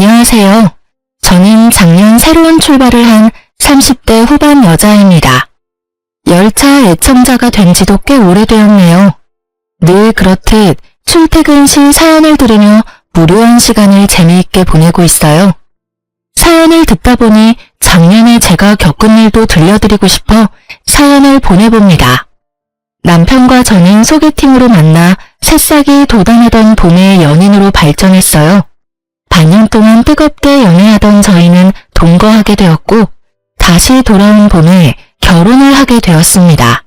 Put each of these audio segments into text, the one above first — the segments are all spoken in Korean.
안녕하세요. 저는 작년 새로운 출발을 한 30대 후반 여자입니다. 열차 애청자가 된 지도 꽤 오래되었네요. 늘 그렇듯 출퇴근 시 사연을 들으며 무료한 시간을 재미있게 보내고 있어요. 사연을 듣다 보니 작년에 제가 겪은 일도 들려드리고 싶어 사연을 보내봅니다. 남편과 저는 소개팅으로 만나 새싹이 돋아나던 봄의 연인으로 발전했어요. 반년 동안 뜨겁게 연애하던 저희는 동거하게 되었고 다시 돌아온 봄에 결혼을 하게 되었습니다.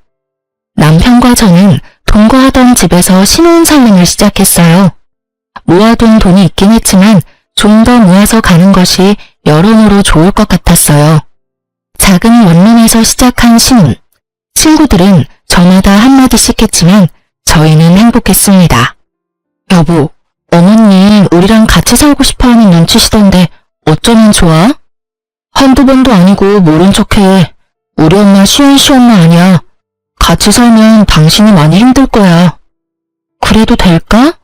남편과 저는 동거하던 집에서 신혼살림을 시작했어요. 모아둔 돈이 있긴 했지만 좀 더 모아서 가는 것이 여러모로 좋을 것 같았어요. 작은 원룸에서 시작한 신혼. 친구들은 저마다 한마디씩 했지만 저희는 행복했습니다. 여보, 어머님 우리랑 같이 살고 싶어하는 눈치시던데 어쩌면 좋아? 한두 번도 아니고 모른 척해. 우리 엄마 쉬운쉬엄마 아니야. 같이 살면 당신이 많이 힘들 거야. 그래도 될까?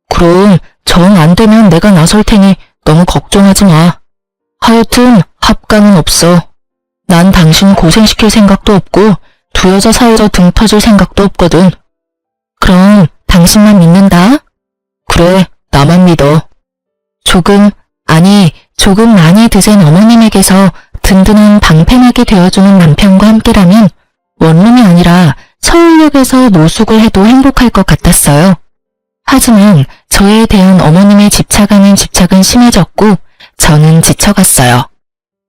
그럼 정 안 되면 내가 나설 테니 너무 걱정하지 마. 하여튼 합가는 없어. 난 당신 고생시킬 생각도 없고 두 여자 사이에서 등 터질 생각도 없거든. 그럼 당신만 믿는다? 그래, 나만 믿어. 조금 많이 드센 어머님에게서 든든한 방패막이 되어주는 남편과 함께라면 원룸이 아니라 서울역에서 노숙을 해도 행복할 것 같았어요. 하지만 저에 대한 어머님의 집착은 심해졌고 저는 지쳐갔어요.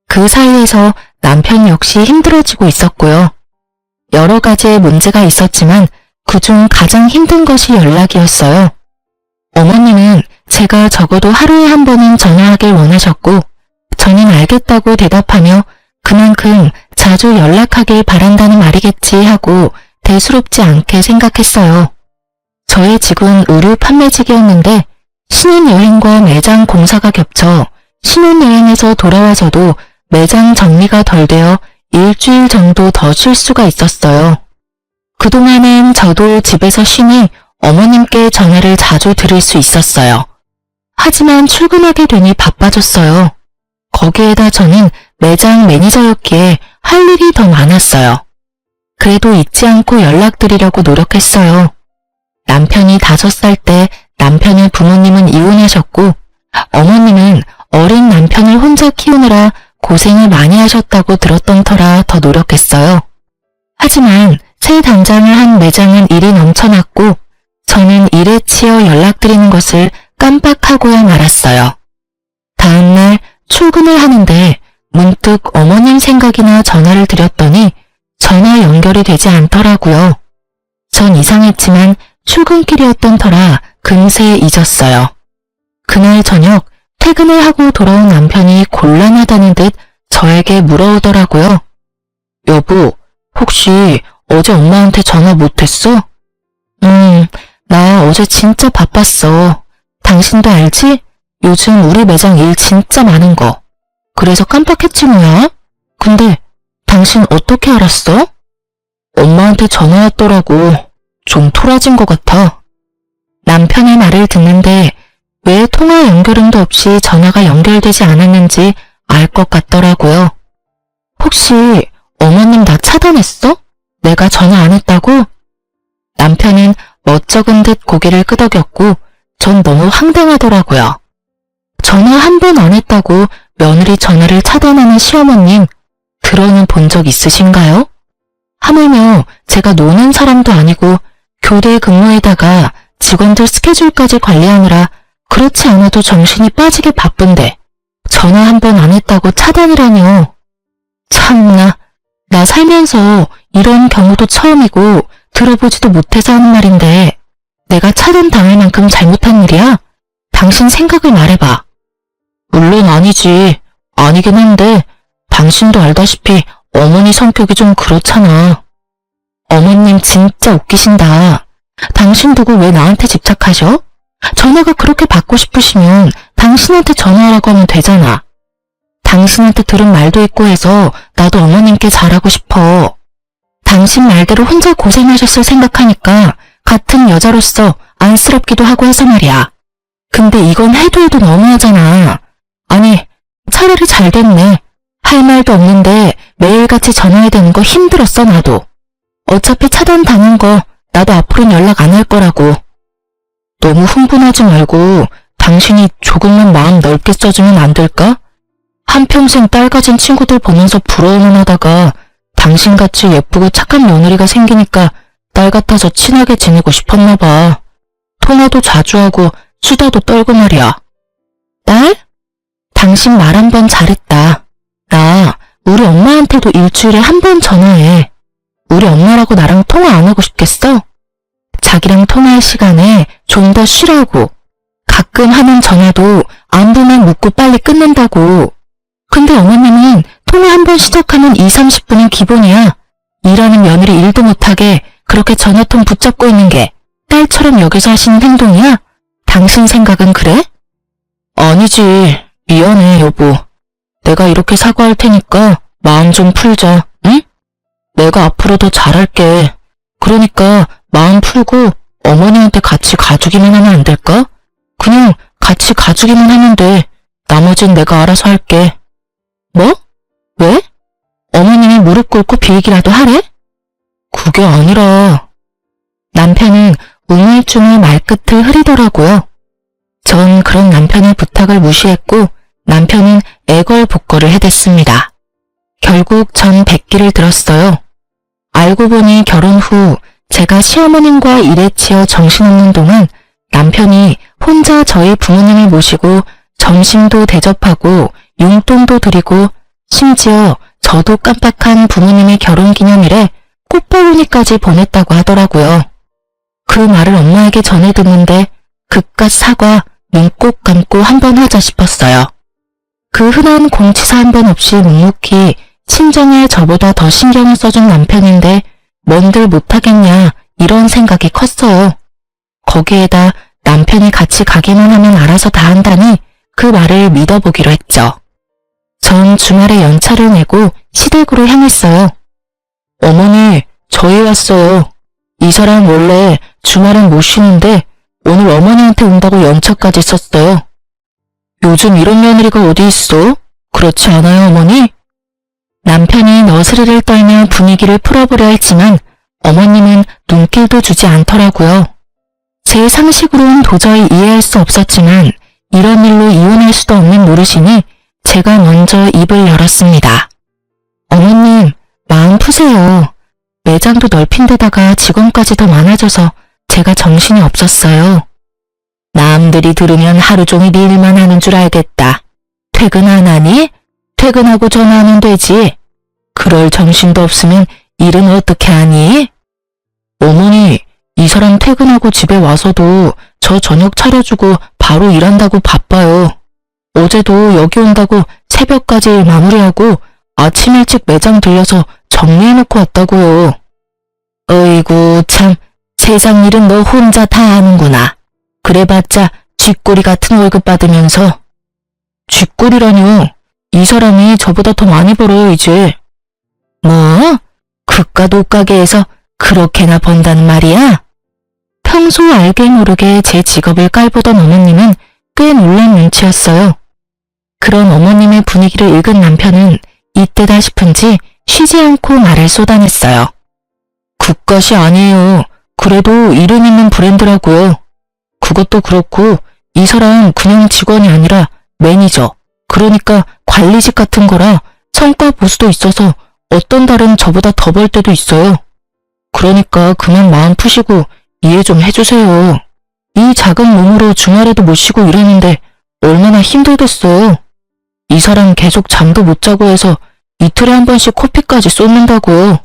그 사이에서 남편 역시 힘들어지고 있었고요. 여러 가지의 문제가 있었지만 그중 가장 힘든 것이 연락이었어요. 어머님은 제가 적어도 하루에 한 번은 전화하길 원하셨고 저는 알겠다고 대답하며 그만큼 자주 연락하길 바란다는 말이겠지 하고 대수롭지 않게 생각했어요. 저의 직은 의류 판매직이었는데 신혼여행과 매장 공사가 겹쳐 신혼여행에서 돌아와서도 매장 정리가 덜 되어 일주일 정도 더 쉴 수가 있었어요. 그동안엔 저도 집에서 쉬니 어머님께 전화를 자주 드릴 수 있었어요. 하지만 출근하게 되니 바빠졌어요. 거기에다 저는 매장 매니저였기에 할 일이 더 많았어요. 그래도 잊지 않고 연락드리려고 노력했어요. 남편이 5살 때 남편의 부모님은 이혼하셨고 어머님은 어린 남편을 혼자 키우느라 고생을 많이 하셨다고 들었던 터라 더 노력했어요. 하지만 새 단장을 한 매장은 일이 넘쳐났고 저는 일에 치여 연락드리는 것을 깜빡하고야 말았어요. 다음날 출근을 하는데 문득 어머님 생각이나 전화를 드렸더니 전화 연결이 되지 않더라고요. 전 이상했지만 출근길이었던 터라 금세 잊었어요. 그날 저녁 퇴근을 하고 돌아온 남편이 곤란하다는 듯 저에게 물어오더라고요. 여보, 혹시 어제 엄마한테 전화 못했어? 나 어제 진짜 바빴어. 당신도 알지? 요즘 우리 매장 일 진짜 많은 거. 그래서 깜빡했지 뭐야? 근데 당신 어떻게 알았어? 엄마한테 전화 왔더라고. 좀 토라진 것 같아. 남편의 말을 듣는데 왜 통화 연결음도 없이 전화가 연결되지 않았는지 알 것 같더라고요. 혹시 어머님 나 차단했어? 내가 전화 안 했다고? 남편은 멋쩍은 듯 고개를 끄덕였고 전 너무 황당하더라고요. 전화 한 번 안 했다고 며느리 전화를 차단하는 시어머님 들어는 본 적 있으신가요? 하물며 제가 노는 사람도 아니고 교대 근무에다가 직원들 스케줄까지 관리하느라 그렇지 않아도 정신이 빠지게 바쁜데 전화 한 번 안 했다고 차단이라뇨. 참나, 나 살면서 이런 경우도 처음이고 들어보지도 못해서 하는 말인데 내가 차단당할 만큼 잘못한 일이야? 당신 생각을 말해봐. 물론 아니지. 아니긴 한데 당신도 알다시피 어머니 성격이 좀 그렇잖아. 어머님 진짜 웃기신다. 당신 두고 왜 나한테 집착하셔? 전화가 그렇게 받고 싶으시면 당신한테 전화하라고 하면 되잖아. 당신한테 들은 말도 있고 해서 나도 어머님께 잘하고 싶어. 당신 말대로 혼자 고생하셨을 생각하니까 같은 여자로서 안쓰럽기도 하고 해서 말이야. 근데 이건 해도 해도 너무하잖아. 잘 됐네. 할 말도 없는데 매일같이 전화해야 되는 거 힘들었어, 나도. 어차피 차단당한 거 나도 앞으로는 연락 안 할 거라고. 너무 흥분하지 말고 당신이 조금만 마음 넓게 써주면 안 될까? 한평생 딸 가진 친구들 보면서 부러워만 하다가 당신같이 예쁘고 착한 며느리가 생기니까 딸 같아서 친하게 지내고 싶었나 봐. 통화도 자주 하고 수다도 떨고 말이야. 딸? 당신 말 한 번 잘했다. 나 우리 엄마한테도 일주일에 한 번 전화해. 우리 엄마라고 나랑 통화 안 하고 싶겠어? 자기랑 통화할 시간에 좀 더 쉬라고. 가끔 하는 전화도 안부만 묻고 빨리 끊는다고. 근데 어머님은 통화 한 번 시작하면 2, 30분은 기본이야. 일하는 며느리 일도 못하게 그렇게 전화통 붙잡고 있는 게 딸처럼 여기서 하시는 행동이야? 당신 생각은 그래? 아니지. 미안해, 여보. 내가 이렇게 사과할 테니까 마음 좀 풀자, 응? 내가 앞으로 더 잘할게. 그러니까 마음 풀고 어머니한테 같이 가주기만 하면 안 될까? 그냥 같이 가주기만 하면 돼. 나머진 내가 알아서 할게. 뭐? 왜? 어머님이 무릎 꿇고 빌기라도 하래? 그게 아니라... 남편은 우물쭈물 말끝을 흐리더라고요. 전 그런 남편의 부탁을 무시했고 남편은 애걸복걸을 해댔습니다. 결국 전 백기를 들었어요. 알고 보니 결혼 후 제가 시어머님과 일에 치여 정신없는 동안 남편이 혼자 저희 부모님을 모시고 점심도 대접하고 용돈도 드리고 심지어 저도 깜빡한 부모님의 결혼기념일에 꽃바구니까지 보냈다고 하더라고요. 그 말을 엄마에게 전해 듣는데 그깟 사과 눈 꼭 감고 한번 하자 싶었어요. 그 흔한 공치사 한 번 없이 묵묵히 친정에 저보다 더 신경을 써준 남편인데 뭔들 못하겠냐 이런 생각이 컸어요. 거기에다 남편이 같이 가기만 하면 알아서 다 한다니 그 말을 믿어보기로 했죠. 전 주말에 연차를 내고 시댁으로 향했어요. 어머니, 저희 왔어요. 이 사람 원래 주말엔 못 쉬는데 오늘 어머니한테 온다고 연차까지 썼어요. 요즘 이런 며느리가 어디 있어? 그렇지 않아요, 어머니? 남편이 너스레를 떨며 분위기를 풀어보려 했지만 어머님은 눈길도 주지 않더라고요. 제 상식으로는 도저히 이해할 수 없었지만 이런 일로 이혼할 수도 없는 노릇이니 제가 먼저 입을 열었습니다. 어머님, 마음 푸세요. 매장도 넓힌 데다가 직원까지 더 많아져서 제가 정신이 없었어요. 남들이 들으면 하루 종일 일만 하는 줄 알겠다. 퇴근 안 하니? 퇴근하고 전화하면 되지. 그럴 정신도 없으면 일은 어떻게 하니? 어머니, 이 사람 퇴근하고 집에 와서도 저 저녁 차려주고 바로 일한다고 바빠요. 어제도 여기 온다고 새벽까지 일 마무리하고 아침 일찍 매장 들려서 정리해놓고 왔다고요. 어이구 참, 세상 일은 너 혼자 다 하는구나. 그래봤자 쥐꼬리 같은 월급 받으면서. 쥐꼬리라뇨. 이 사람이 저보다 더 많이 벌어요 이제. 뭐? 그깟 옷가게에서 그렇게나 번다는 말이야? 평소 알게 모르게 제 직업을 깔보던 어머님은 꽤 놀란 눈치였어요. 그런 어머님의 분위기를 읽은 남편은 이때다 싶은지 쉬지 않고 말을 쏟아냈어요. 그깟이 아니에요. 그래도 이름 있는 브랜드라고요. 그것도 그렇고 이 사람 그냥 직원이 아니라 매니저, 그러니까 관리직 같은 거라 성과 보수도 있어서 어떤 달은 저보다 더 벌 때도 있어요. 그러니까 그만 마음 푸시고 이해 좀 해주세요. 이 작은 몸으로 주말에도 못 쉬고 일하는데 얼마나 힘들겠어요. 이 사람 계속 잠도 못 자고 해서 이틀에 한 번씩 코피까지 쏟는다고요.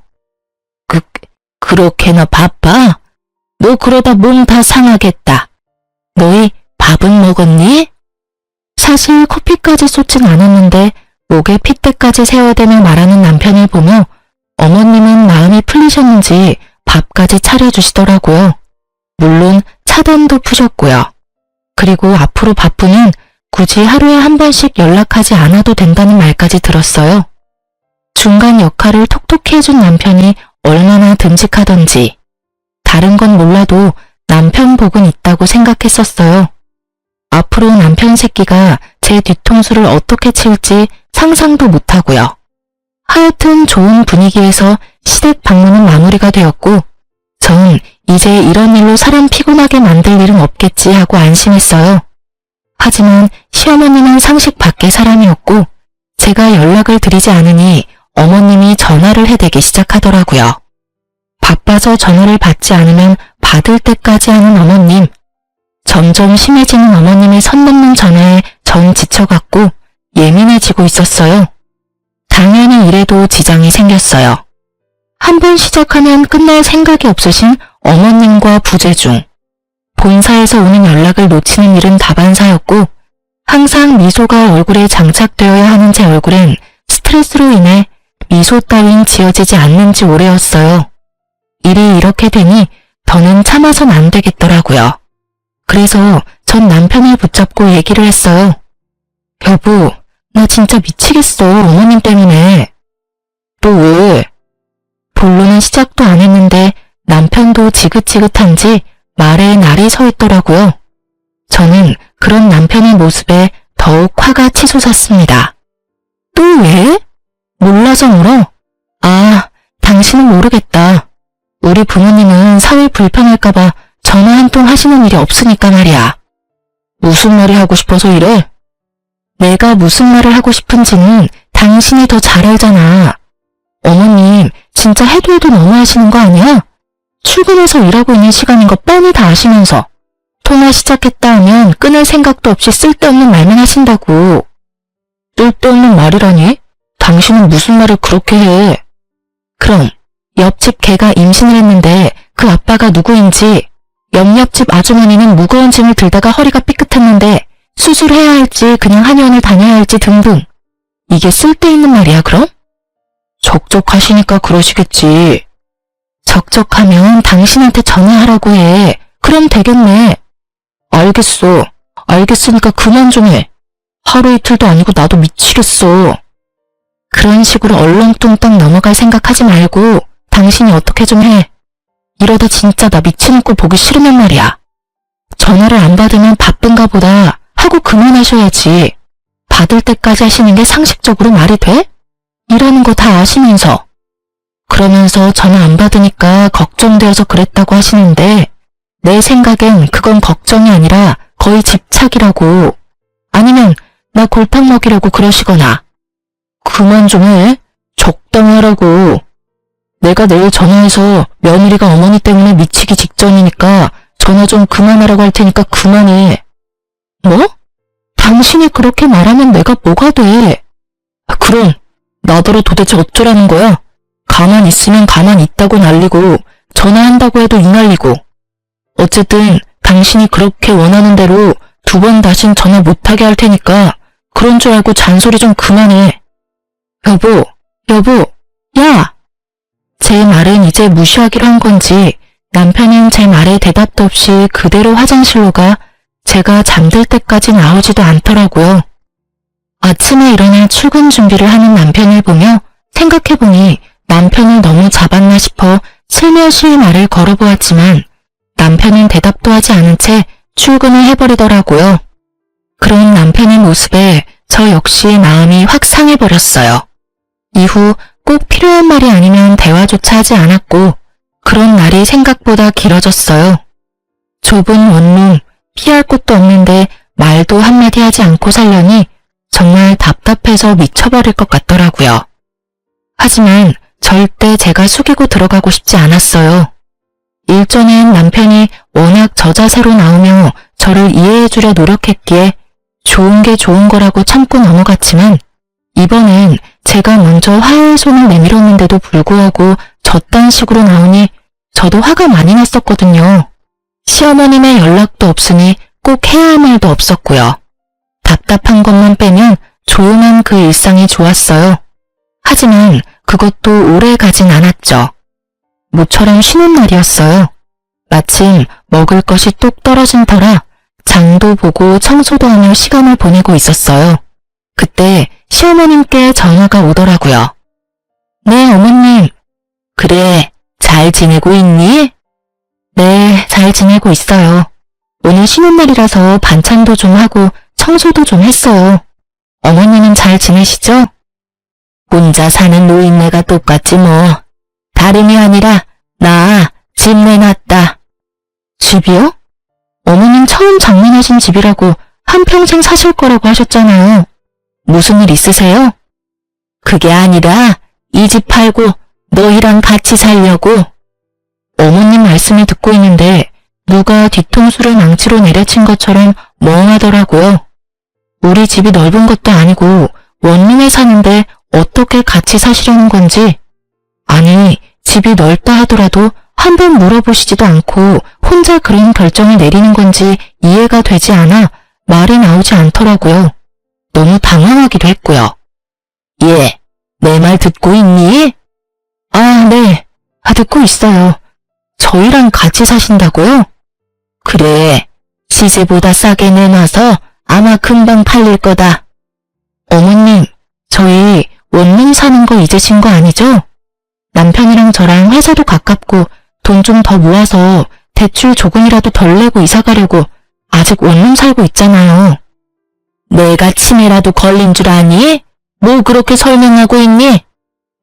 그렇게나 바빠? 너 그러다 몸 다 상하겠다. 너희 밥은 먹었니? 사실 코피까지 쏟진 않았는데 목에 핏대까지 세워대며 말하는 남편을 보며 어머님은 마음이 풀리셨는지 밥까지 차려주시더라고요. 물론 차단도 푸셨고요. 그리고 앞으로 바쁘면 굳이 하루에 한 번씩 연락하지 않아도 된다는 말까지 들었어요. 중간 역할을 톡톡히 해준 남편이 얼마나 듬직하던지. 다른 건 몰라도 남편 복은 있다고 생각했었어요. 앞으로 남편 새끼가 제 뒤통수를 어떻게 칠지 상상도 못하고요. 하여튼 좋은 분위기에서 시댁 방문은 마무리가 되었고 전 이제 이런 일로 사람 피곤하게 만들 일은 없겠지 하고 안심했어요. 하지만 시어머님은 상식 밖의 사람이었고 제가 연락을 드리지 않으니 어머님이 전화를 해대기 시작하더라고요. 바빠서 전화를 받지 않으면 받을 때까지 하는 어머님. 점점 심해지는 어머님의 선 넘는 전화에 전 지쳐갔고 예민해지고 있었어요. 당연히 일에도 지장이 생겼어요. 한 번 시작하면 끝날 생각이 없으신 어머님과 부재중. 본사에서 오는 연락을 놓치는 일은 다반사였고 항상 미소가 얼굴에 장착되어야 하는 제 얼굴엔 스트레스로 인해 미소 따윈 지어지지 않는 지 오래였어요. 일이 이렇게 되니 더는 참아선 안 되겠더라고요. 그래서 전 남편을 붙잡고 얘기를 했어요. 여보, 나 진짜 미치겠어, 어머님 때문에. 또 왜? 본론은 시작도 안 했는데 남편도 지긋지긋한지 말에 날이 서 있더라고요. 저는 그런 남편의 모습에 더욱 화가 치솟았습니다. 또 왜? 몰라서 물어? 아, 당신은 모르겠다. 우리 부모님은 사회 불편할까봐 전화 한 통 하시는 일이 없으니까 말이야. 무슨 말이 하고 싶어서 이래? 내가 무슨 말을 하고 싶은지는 당신이 더 잘 알잖아. 어머님, 진짜 해도 너무 하시는 거 아니야? 출근해서 일하고 있는 시간인 거 뻔히 다 아시면서 통화 시작했다 하면 끊을 생각도 없이 쓸데없는 말만 하신다고. 쓸데없는 말이라니? 당신은 무슨 말을 그렇게 해? 그럼 옆집 개가 임신을 했는데 그 아빠가 누구인지, 옆집 아주머니는 무거운 짐을 들다가 허리가 삐끗했는데 수술해야 할지 그냥 한의원을 다녀야 할지 등등. 이게 쓸데있는 말이야 그럼? 적적하시니까 그러시겠지. 적적하면 당신한테 전화하라고 해. 그럼 되겠네. 알겠어. 알겠으니까 그만 좀 해. 하루 이틀도 아니고 나도 미치겠어. 그런 식으로 얼렁뚱땅 넘어갈 생각하지 말고 당신이 어떻게 좀 해. 이러다 진짜 나 미치는 꼴 보기 싫으면 말이야. 전화를 안 받으면 바쁜가 보다 하고 그만하셔야지. 받을 때까지 하시는 게 상식적으로 말이 돼? 일하는 거 다 아시면서. 그러면서 전화 안 받으니까 걱정되어서 그랬다고 하시는데 내 생각엔 그건 걱정이 아니라 거의 집착이라고. 아니면 나 골탕 먹이려고 그러시거나. 그만 좀 해. 적당히 하라고. 내가 내일 전화해서 며느리가 어머니 때문에 미치기 직전이니까 전화 좀 그만하라고 할 테니까 그만해. 뭐? 당신이 그렇게 말하면 내가 뭐가 돼? 그럼 나더러 도대체 어쩌라는 거야? 가만 있으면 가만 있다고 난리고 전화한다고 해도 이 난리고. 어쨌든 당신이 그렇게 원하는 대로 2번 다신 전화 못하게 할 테니까 그런 줄 알고 잔소리 좀 그만해. 여보, 야! 제 말은 이제 무시하기로 한 건지 남편은 제 말에 대답도 없이 그대로 화장실로 가 제가 잠들 때까지 나오지도 않더라고요. 아침에 일어나 출근 준비를 하는 남편을 보며 생각해보니 남편을 너무 잡았나 싶어 슬며시 말을 걸어보았지만 남편은 대답도 하지 않은 채 출근을 해버리더라고요. 그런 남편의 모습에 저 역시 마음이 확 상해버렸어요. 이후 꼭 필요한 말이 아니면 대화조차 하지 않았고 그런 날이 생각보다 길어졌어요. 좁은 원룸, 피할 곳도 없는데 말도 한마디 하지 않고 살려니 정말 답답해서 미쳐버릴 것 같더라고요. 하지만 절대 제가 숙이고 들어가고 싶지 않았어요. 일전엔 남편이 워낙 저자세로 나오며 저를 이해해주려 노력했기에 좋은 게 좋은 거라고 참고 넘어갔지만 이번엔 제가 먼저 화해의 손을 내밀었는데도 불구하고 저딴 식으로 나오니 저도 화가 많이 났었거든요. 시어머님의 연락도 없으니 꼭 해야 할 말도 없었고요. 답답한 것만 빼면 조용한 그 일상이 좋았어요. 하지만 그것도 오래 가진 않았죠. 모처럼 쉬는 날이었어요. 마침 먹을 것이 뚝 떨어진 터라 장도 보고 청소도 하며 시간을 보내고 있었어요. 그때 시어머님께 전화가 오더라고요. 네, 어머님. 그래, 잘 지내고 있니? 네, 잘 지내고 있어요. 오늘 쉬는 날이라서 반찬도 좀 하고 청소도 좀 했어요. 어머님은 잘 지내시죠? 혼자 사는 노인네가 똑같지 뭐. 다름이 아니라 나 집 내놨다. 집이요? 어머님 처음 장만하신 집이라고 한평생 사실 거라고 하셨잖아요. 무슨 일 있으세요? 그게 아니라 이 집 팔고 너희랑 같이 살려고. 어머님 말씀을 듣고 있는데 누가 뒤통수를 망치로 내려친 것처럼 멍하더라고요. 우리 집이 넓은 것도 아니고 원룸에 사는데 어떻게 같이 사시려는 건지. 아니, 집이 넓다 하더라도 한번 물어보시지도 않고 혼자 그런 결정을 내리는 건지 이해가 되지 않아 말이 나오지 않더라고요. 너무 당황하기도 했고요. 예, 내 말 듣고 있니? 아, 네. 듣고 있어요. 저희랑 같이 사신다고요? 그래, 시세보다 싸게 내놔서 아마 금방 팔릴 거다. 어머님, 저희 원룸 사는 거 잊으신 거 아니죠? 남편이랑 저랑 회사도 가깝고 돈 좀 더 모아서 대출 조금이라도 덜 내고 이사 가려고 아직 원룸 살고 있잖아요. 내가 치매라도 걸린 줄 아니? 뭐 그렇게 설명하고 있니?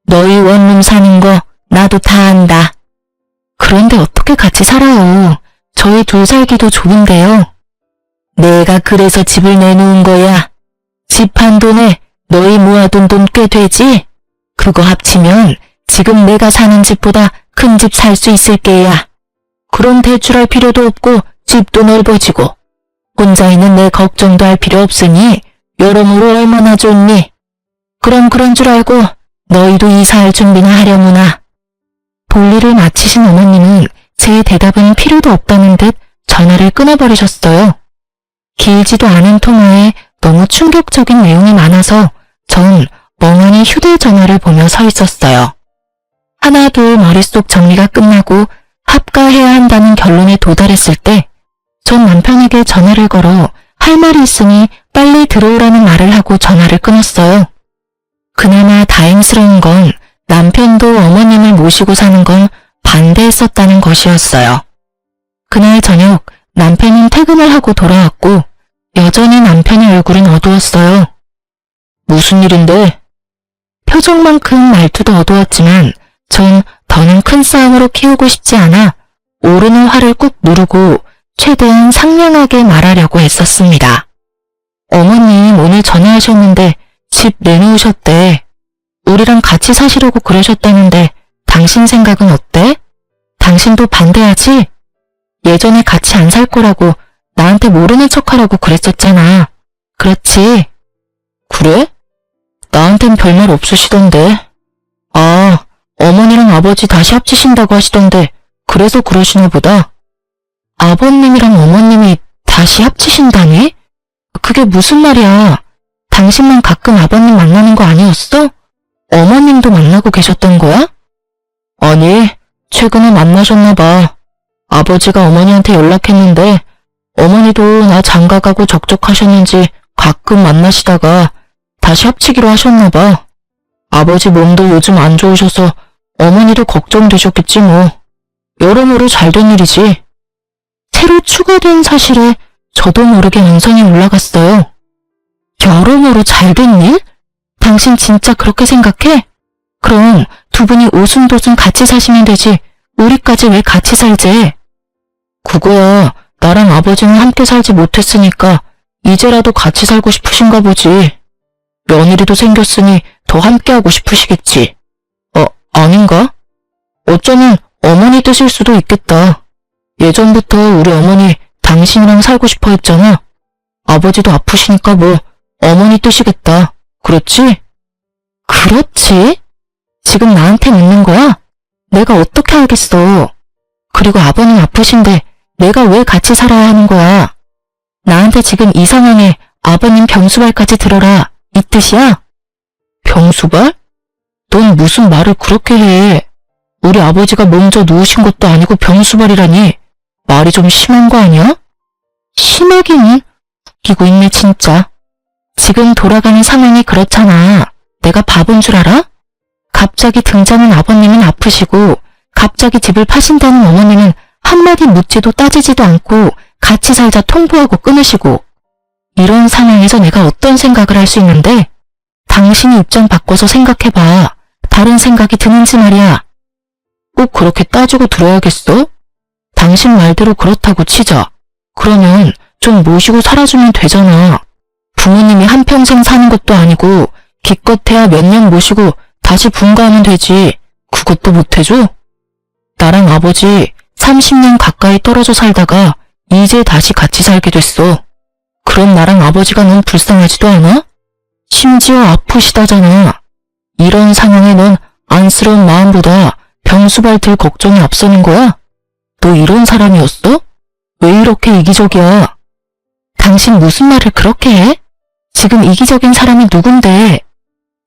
너희 원룸 사는 거 나도 다 안다. 그런데 어떻게 같이 살아요? 저희 둘 살기도 좁은데요. 내가 그래서 집을 내놓은 거야. 집 한 돈에 너희 모아둔 돈 꽤 되지? 그거 합치면 지금 내가 사는 집보다 큰 집 살 수 있을 게야. 그럼 대출할 필요도 없고 집도 넓어지고 혼자 있는 내 걱정도 할 필요 없으니 여러모로 얼마나 좋니? 그럼 그런 줄 알고 너희도 이사할 준비나 하려무나. 볼일을 마치신 어머님은 제 대답은 필요도 없다는 듯 전화를 끊어버리셨어요. 길지도 않은 통화에 너무 충격적인 내용이 많아서 전 멍하니 휴대전화를 보며 서 있었어요. 하나 둘 머릿속 정리가 끝나고 합가해야 한다는 결론에 도달했을 때 전 남편에게 전화를 걸어 할 말이 있으니 빨리 들어오라는 말을 하고 전화를 끊었어요. 그나마 다행스러운 건 남편도 어머님을 모시고 사는 건 반대했었다는 것이었어요. 그날 저녁 남편은 퇴근을 하고 돌아왔고 여전히 남편의 얼굴은 어두웠어요. 무슨 일인데? 표정만큼 말투도 어두웠지만 전 더는 큰 싸움으로 키우고 싶지 않아 오르는 화를 꾹 누르고 최대한 상냥하게 말하려고 했었습니다. 어머님 오늘 전화하셨는데 집 내놓으셨대. 우리랑 같이 사시려고 그러셨다는데 당신 생각은 어때? 당신도 반대하지? 예전에 같이 안 살 거라고 나한테 모르는 척하라고 그랬었잖아. 그렇지? 그래? 나한텐 별말 없으시던데. 아, 어머니랑 아버지 다시 합치신다고 하시던데 그래서 그러시나 보다. 아버님이랑 어머님이 다시 합치신다니? 그게 무슨 말이야? 당신만 가끔 아버님 만나는 거 아니었어? 어머님도 만나고 계셨던 거야? 아니, 최근에 만나셨나 봐. 아버지가 어머니한테 연락했는데 어머니도 나 장가가고 적적하셨는지 가끔 만나시다가 다시 합치기로 하셨나 봐. 아버지 몸도 요즘 안 좋으셔서 어머니도 걱정되셨겠지 뭐. 여러모로 잘된 일이지. 새로 추가된 사실에 저도 모르게 언성이 올라갔어요. 여러모로 잘된 일? 당신 진짜 그렇게 생각해? 그럼 두 분이 오순도순 같이 사시면 되지 우리까지 왜 같이 살재? 그거야 나랑 아버지는 함께 살지 못했으니까 이제라도 같이 살고 싶으신가 보지. 며느리도 생겼으니 더 함께하고 싶으시겠지. 아닌가? 어쩌면 어머니 뜻일 수도 있겠다. 예전부터 우리 어머니 당신이랑 살고 싶어 했잖아. 아버지도 아프시니까 뭐 어머니 뜻이겠다. 그렇지? 그렇지? 지금 나한테 묻는 거야? 내가 어떻게 알겠어. 그리고 아버님 아프신데 내가 왜 같이 살아야 하는 거야? 나한테 지금 이 상황에 아버님 병수발까지 들어라 이 뜻이야? 병수발? 넌 무슨 말을 그렇게 해. 우리 아버지가 먼저 누우신 것도 아니고 병수발이라니. 말이 좀 심한 거 아니야? 심하기는 웃기고 있네 진짜. 지금 돌아가는 상황이 그렇잖아. 내가 바본 줄 알아? 갑자기 등장한 아버님은 아프시고 갑자기 집을 파신다는 어머님은 한마디 묻지도 따지지도 않고 같이 살자 통보하고 끊으시고 이런 상황에서 내가 어떤 생각을 할 수 있는데? 당신이 입장 바꿔서 생각해봐. 다른 생각이 드는지 말이야. 꼭 그렇게 따지고 들어야겠어? 당신 말대로 그렇다고 치자. 그러면 좀 모시고 살아주면 되잖아. 부모님이 한평생 사는 것도 아니고 기껏해야 몇 년 모시고 다시 분가하면 되지. 그것도 못해줘? 나랑 아버지 30년 가까이 떨어져 살다가 이제 다시 같이 살게 됐어. 그럼 나랑 아버지가 넌 불쌍하지도 않아? 심지어 아프시다잖아. 이런 상황에 넌 안쓰러운 마음보다 병수발 들 걱정이 앞서는 거야? 너 이런 사람이었어? 왜 이렇게 이기적이야? 당신 무슨 말을 그렇게 해? 지금 이기적인 사람이 누군데?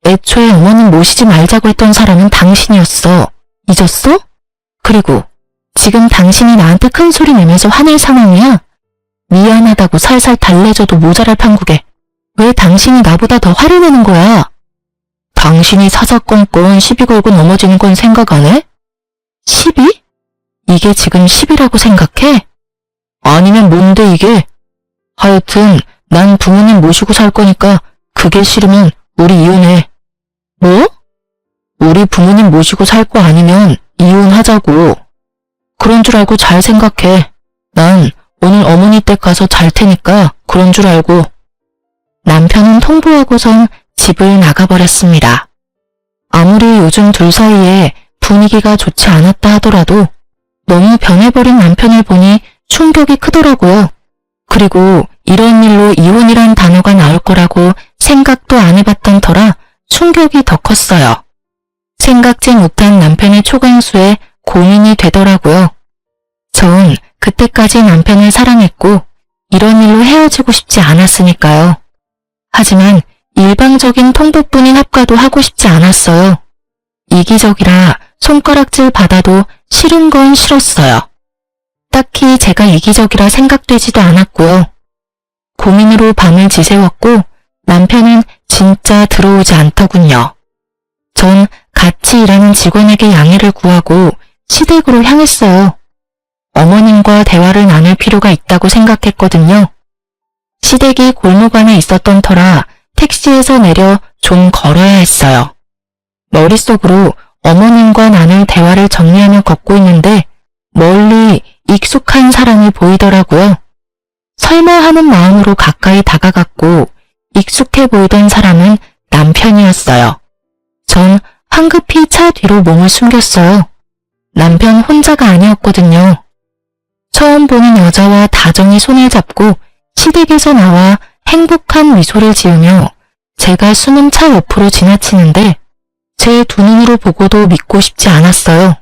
애초에 어머님 모시지 말자고 했던 사람은 당신이었어. 잊었어? 그리고 지금 당신이 나한테 큰 소리 내면서 화낼 상황이야? 미안하다고 살살 달래줘도 모자랄 판국에 왜 당신이 나보다 더 화를 내는 거야? 당신이 사사건건 시비 걸고 넘어지는 건 생각 안 해? 시비? 이게 지금 시비라고 생각해? 아니면 뭔데 이게? 하여튼 난 부모님 모시고 살 거니까 그게 싫으면 우리 이혼해. 뭐? 우리 부모님 모시고 살 거 아니면 이혼하자고. 그런 줄 알고 잘 생각해. 난 오늘 어머니 댁 가서 잘 테니까 그런 줄 알고. 남편은 통보하고선 집을 나가버렸습니다. 아무리 요즘 둘 사이에 분위기가 좋지 않았다 하더라도 너무 변해버린 남편을 보니 충격이 크더라고요. 그리고 이런 일로 이혼이란 단어가 나올 거라고 생각도 안 해봤던 터라 충격이 더 컸어요. 생각지 못한 남편의 초강수에 고민이 되더라고요. 전 그때까지 남편을 사랑했고 이런 일로 헤어지고 싶지 않았으니까요. 하지만 일방적인 통보뿐인 합가도 하고 싶지 않았어요. 이기적이라 손가락질 받아도 싫은 건 싫었어요. 딱히 제가 이기적이라 생각되지도 않았고요. 고민으로 밤을 지새웠고 남편은 진짜 들어오지 않더군요. 전 같이 일하는 직원에게 양해를 구하고 시댁으로 향했어요. 어머님과 대화를 나눌 필요가 있다고 생각했거든요. 시댁이 골목 안에 있었던 터라 택시에서 내려 좀 걸어야 했어요. 머릿속으로 어머님과 나눌 대화를 정리하며 걷고 있는데 멀리 익숙한 사람이 보이더라고요. 설마 하는 마음으로 가까이 다가갔고 익숙해 보이던 사람은 남편이었어요. 전 황급히 차 뒤로 몸을 숨겼어요. 남편 혼자가 아니었거든요. 처음 보는 여자와 다정히 손을 잡고 시댁에서 나와 행복한 미소를 지으며 제가 숨은 차 옆으로 지나치는데 제 두 눈으로 보고도 믿고 싶지 않았어요.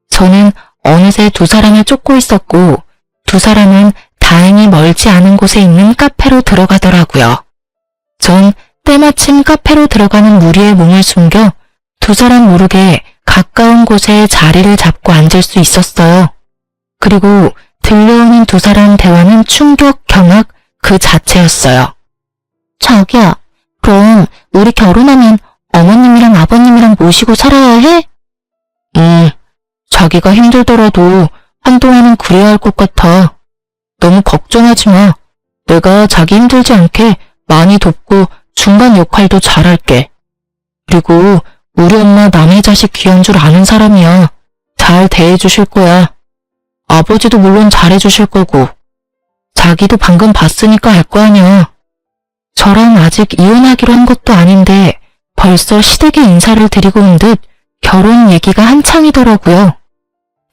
저는 어느새 두 사람을 쫓고 있었고 두 사람은 다행히 멀지 않은 곳에 있는 카페로 들어가더라고요. 전 때마침 카페로 들어가는 무리에 몸을 숨겨 두 사람 모르게 가까운 곳에 자리를 잡고 앉을 수 있었어요. 그리고 들려오는 두 사람 대화는 충격, 경악 그 자체였어요. 자기야, 그럼 우리 결혼하면 어머님이랑 아버님이랑 모시고 살아야 해? 자기가 힘들더라도 한동안은 그래야 할 것 같아. 너무 걱정하지 마. 내가 자기 힘들지 않게 많이 돕고 중간 역할도 잘할게. 그리고 우리 엄마 남의 자식 귀한 줄 아는 사람이야. 잘 대해주실 거야. 아버지도 물론 잘해주실 거고. 자기도 방금 봤으니까 알 거 아니야. 저랑 아직 이혼하기로 한 것도 아닌데 벌써 시댁에 인사를 드리고 온 듯 결혼 얘기가 한창이더라고요.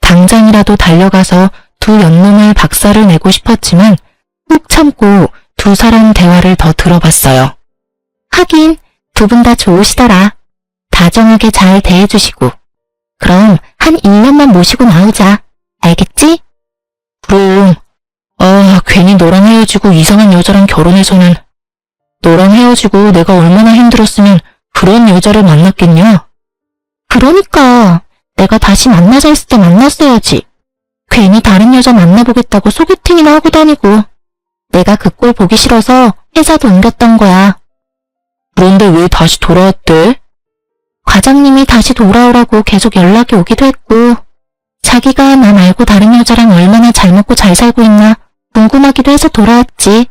당장이라도 달려가서 두 연놈을 박살을 내고 싶었지만 꾹 참고 두 사람 대화를 더 들어봤어요. 하긴 두 분 다 좋으시더라. 다정하게 잘 대해주시고. 그럼 한 1년만 모시고 나오자. 알겠지? 그럼. 괜히 너랑 헤어지고 이상한 여자랑 결혼해서는. 너랑 헤어지고 내가 얼마나 힘들었으면 그런 여자를 만났겠냐? 그러니까 내가 다시 만나자 했을 때 만났어야지. 괜히 다른 여자 만나보겠다고 소개팅이나 하고 다니고. 내가 그 꼴 보기 싫어서 회사도 옮겼던 거야. 그런데 왜 다시 돌아왔대? 과장님이 다시 돌아오라고 계속 연락이 오기도 했고 자기가 나 말고 다른 여자랑 얼마나 잘 먹고 잘 살고 있나 궁금하기도 해서 돌아왔지.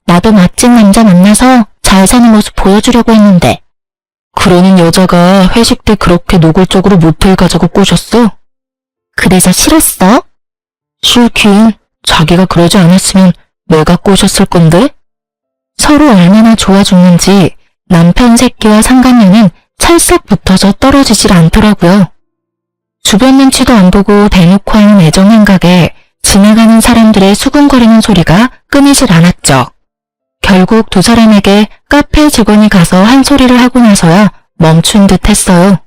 나도 멋진 남자 만나서 잘 사는 모습 보여주려고 했는데. 그러는 여자가 회식 때 그렇게 노골적으로 모텔 가자고 꼬셨어? 그래서 싫었어? 싫긴. 자기가 그러지 않았으면 내가 꼬셨을 건데? 서로 얼마나 좋아 죽는지 남편 새끼와 상간녀는 찰싹 붙어서 떨어지질 않더라고요. 주변 눈치도 안 보고 대놓고 하는 애정 행각에 지나가는 사람들의 수근거리는 소리가 끊이질 않았죠. 결국 두 사람에게 카페 직원이 가서 한 소리를 하고 나서야 멈춘 듯 했어요.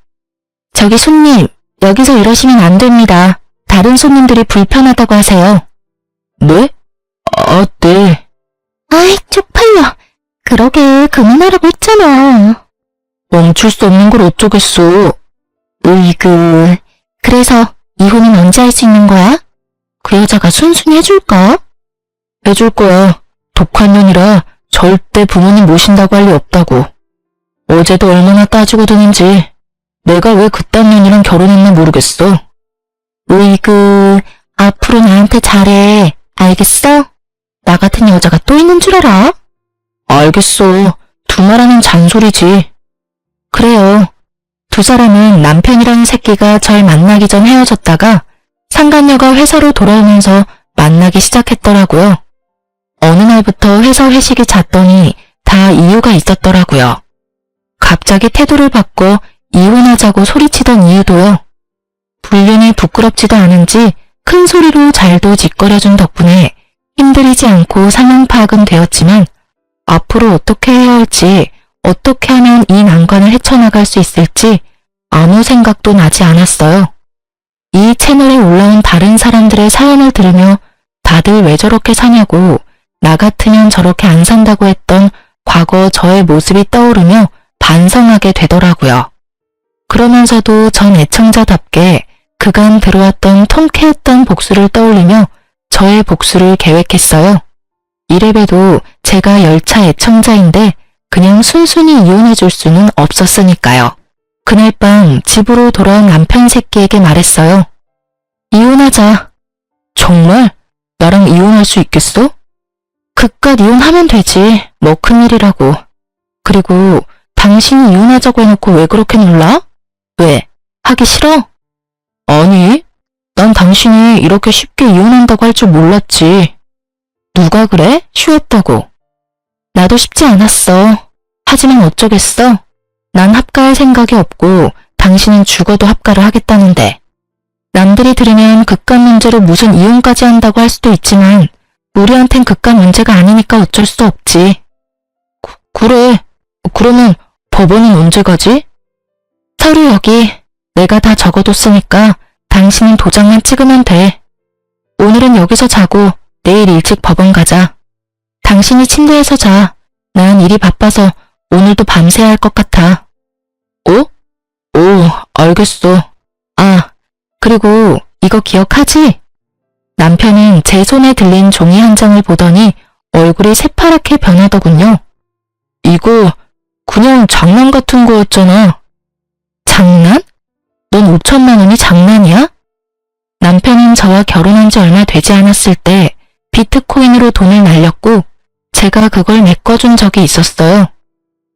저기 손님, 여기서 이러시면 안 됩니다. 다른 손님들이 불편하다고 하세요. 네? 아, 네. 아이, 쪽팔려. 그러게 그만하라고 했잖아. 멈출 수 없는 걸 어쩌겠어. 으이그. 그래서 이혼은 언제 할 수 있는 거야? 그 여자가 순순히 해줄까? 해줄 거야. 독한 년이라 절대 부모님 모신다고 할 리 없다고. 어제도 얼마나 따지고 드는지 내가 왜 그딴 년이랑 결혼했나 모르겠어. 으이그, 앞으로 나한테 잘해. 알겠어? 나 같은 여자가 또 있는 줄 알아? 알겠어. 두말하는 잔소리지. 그래요. 두 사람은 남편이라는 새끼가 절 만나기 전 헤어졌다가 상간녀가 회사로 돌아오면서 만나기 시작했더라고요. 어느 날부터 회사 회식이 잦더니 다 이유가 있었더라고요. 갑자기 태도를 바꿔 이혼하자고 소리치던 이유도요. 불륜이 부끄럽지도 않은지 큰 소리로 잘도 짓거려준 덕분에 힘들이지 않고 상황 파악은 되었지만 앞으로 어떻게 해야 할지, 어떻게 하면 이 난관을 헤쳐나갈 수 있을지 아무 생각도 나지 않았어요. 이 채널에 올라온 다른 사람들의 사연을 들으며 다들 왜 저렇게 사냐고, 나 같으면 저렇게 안 산다고 했던 과거 저의 모습이 떠오르며 반성하게 되더라고요. 그러면서도 전 애청자답게 그간 들어왔던 통쾌했던 복수를 떠올리며 저의 복수를 계획했어요. 이래봬도 제가 열차 애청자인데 그냥 순순히 이혼해줄 수는 없었으니까요. 그날 밤 집으로 돌아온 남편 새끼에게 말했어요. 이혼하자. 정말? 나랑 이혼할 수 있겠어? 그깟 이혼하면 되지. 뭐 큰일이라고. 그리고 당신이 이혼하자고 해놓고 왜 그렇게 놀라? 왜? 하기 싫어? 아니, 난 당신이 이렇게 쉽게 이혼한다고 할 줄 몰랐지. 누가 그래? 쉬웠다고. 나도 쉽지 않았어. 하지만 어쩌겠어? 난 합가할 생각이 없고 당신은 죽어도 합가를 하겠다는데. 남들이 들으면 그깟 문제로 무슨 이혼까지 한다고 할 수도 있지만 우리한텐 그깟 문제가 아니니까 어쩔 수 없지. 그래. 그러면 법원은 언제 가지? 서류 여기. 내가 다 적어뒀으니까 당신은 도장만 찍으면 돼. 오늘은 여기서 자고 내일 일찍 법원 가자. 당신이 침대에서 자. 난 일이 바빠서 오늘도 밤새야 할 것 같아. 오, 알겠어. 아, 그리고 이거 기억하지? 남편은 제 손에 들린 종이 한 장을 보더니 얼굴이 새파랗게 변하더군요. 이거 그냥 장난 같은 거였잖아. 장난? 넌 5천만 원이 장난이야? 남편은 저와 결혼한 지 얼마 되지 않았을 때 비트코인으로 돈을 날렸고 제가 그걸 메꿔준 적이 있었어요.